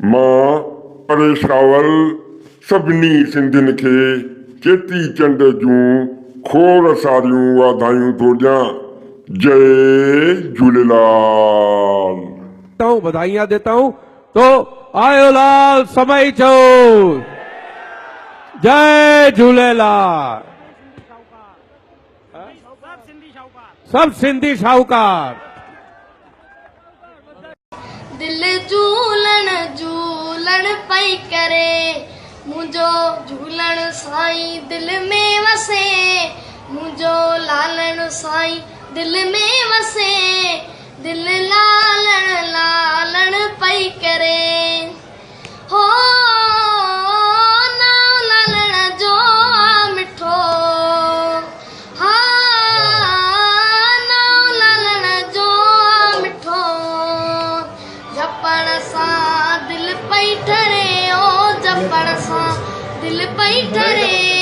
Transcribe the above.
मां परेश रावल सभिनी सिंधियुनि खे चेटी चंड जूं खोड़ सारियूं वाधायूं थो ॾियां। जय झूलेलाल। बधाइयां देता हूं। तो आयो लाल समय छो। जय झूलेलाल। सब सिंधी शाहूकार। दिल झूलण झूलण पई करे मुंहिंजो झूलण साईं दिल में वसे मुंहिंजो लालण साईं दिल में वसे दिल लालण लालण पई करे हो नाम लालण जो मिठो हा नाम लालण जो मिठो जपण सां दिल पई ठरे ओ जपण सां दिल पई ठरे